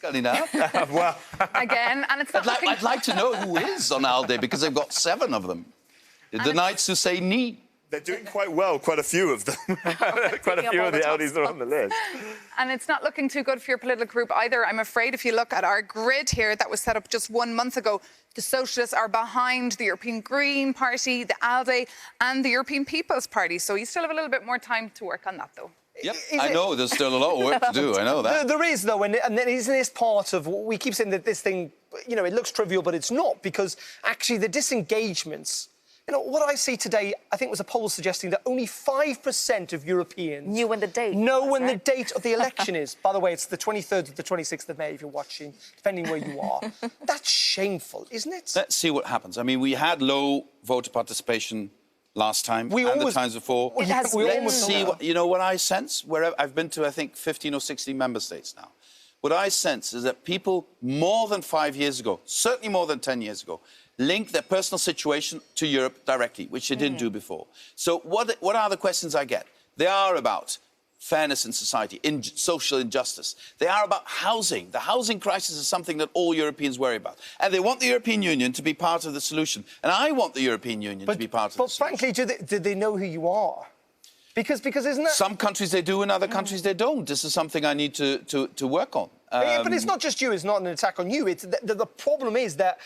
Well, again, and it's not I'd like to know who is on ALDE, because they've got 7 of them. The Knights who say "ni." They're doing quite well, quite a few of them. Quite a few of the Aldi's are on the list. And it's not looking too good for your political group either. I'm afraid if you look at our grid here that was set up just 1 month ago, the Socialists are behind the European Green Party, the ALDE and the European People's Party. So you still have a little bit more time to work on that, though. Yep, I know there's still a lot of work to do, I know that. There is, though, and isn't this part of what we keep saying, that this thing, you know, it looks trivial, but it's not, because actually the disengagements. You know, what I see today, I think, was a poll suggesting that only 5% of Europeans knew when the date the date of the election is. By the way, it's the 23rd or the 26th of May if you're watching, depending where you are. That's shameful, isn't it? Let's see what happens. I mean, we had low voter participation last time and the times before. Let's see what, you know, what I sense, wherever I've been to, I think, 15 or 16 member states now. What I sense is that people more than 5 years ago, certainly more than 10 years ago, link their personal situation to Europe directly, which they didn't do before. So what are the questions I get? They are about fairness in society, social injustice. They are about housing. The housing crisis is something that all Europeans worry about. And they want the European Union to be part of the solution. And I want the European Union to be part of the solution. But frankly, do they know who you are? Because isn't that... Some countries they do, in other countries they don't. This is something I need to work on. But it's not just you, it's not an attack on you. It's the problem is that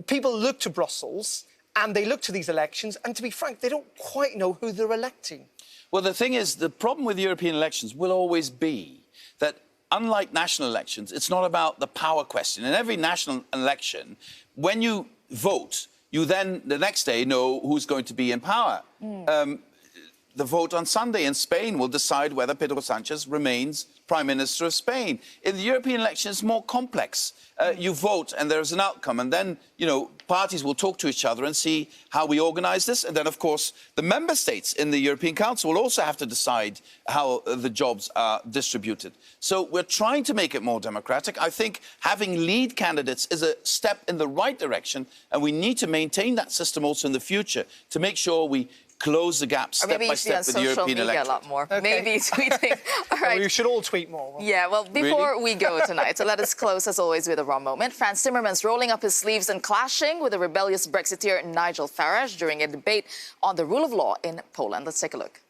people look to Brussels and they look to these elections, and to be frank, they don't quite know who they're electing. Well, the thing is, the problem with European elections will always be that, unlike national elections, it's not about the power question. In every national election, when you vote, you then, the next day, know who's going to be in power. The vote on Sunday in Spain will decide whether Pedro Sanchez remains Prime Minister of Spain. In the European election, it's more complex. You vote and there's an outcome, and then, you know, parties will talk to each other and see how we organise this. And then, of course, the member states in the European Council will also have to decide how the jobs are distributed. So we're trying to make it more democratic. I think having lead candidates is a step in the right direction, and we need to maintain that system also in the future to make sure we close the gap step by step with the European electorate. A lot more. Okay. Maybe tweeting. All right. Well, we should all tweet more. Yeah, well, before we go tonight, so let us close, as always, with a raw moment. Frans Timmermans rolling up his sleeves and clashing with the rebellious Brexiteer Nigel Farage during a debate on the rule of law in Poland. Let's take a look.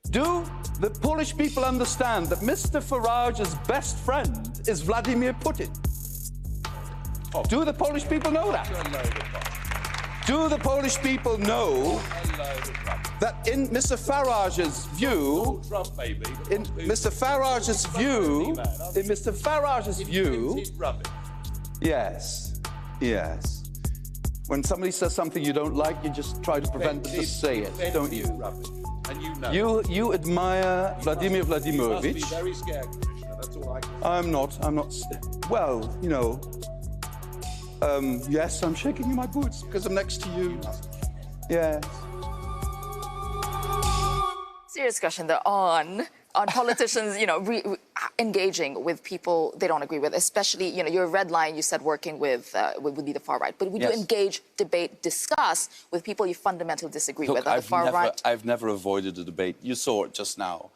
Do the Polish people understand that Mr. Farage's best friend is Vladimir Putin? Oh. Do the Polish people know that? Do the Polish people know that in Mr. Farage's view, in Mr. Farage's view, yes, when somebody says something you don't like, you just try to prevent them to say it, don't you? And you know. You admire Vladimir Vladimirovich. Must be very scared, Commissioner. That's all I can say. I'm not. Well, you know. Yes, I'm shaking in my boots because I'm next to you. Yes. Serious discussion though on politicians, you know, engaging with people they don't agree with, especially, you know, your red line, you said working with would be the far right. But would you engage, debate, discuss with people you fundamentally disagree with on the far right? I've never avoided a debate. You saw it just now.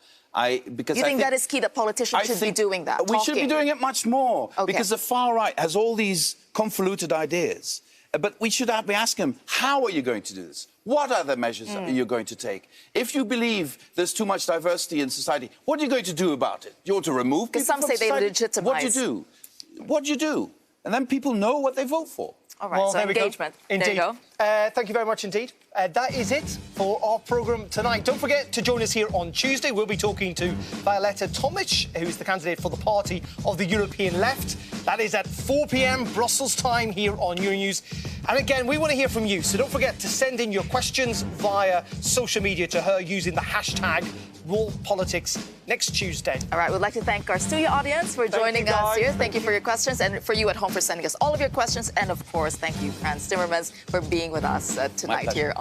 Because you think that is key, that politicians should be doing that? We should be doing it much more. Okay. Because the far right has all these convoluted ideas. But we should be asking them, how are you going to do this? What are the measures you're going to take? If you believe there's too much diversity in society, what are you going to do about it? You ought to remove people from society? Because some say they legitimize. What do you do? What do you do? And then people know what they vote for. All right, so engagement. Indeed. There you go. Thank you very much indeed. That is it for our programme tonight. Don't forget to join us here on Tuesday. We'll be talking to Violeta Tomic, who's the candidate for the Party of the European Left. That is at 4 p.m. Brussels time here on Euronews. And again, we want to hear from you, so don't forget to send in your questions via social media to her using the hashtag #RawPolitics next Tuesday. All right, we'd like to thank our studio audience for joining us here. Thank you for your questions, and for you at home for sending us all of your questions. And of course, thank you, Frans Timmermans, for being with us tonight here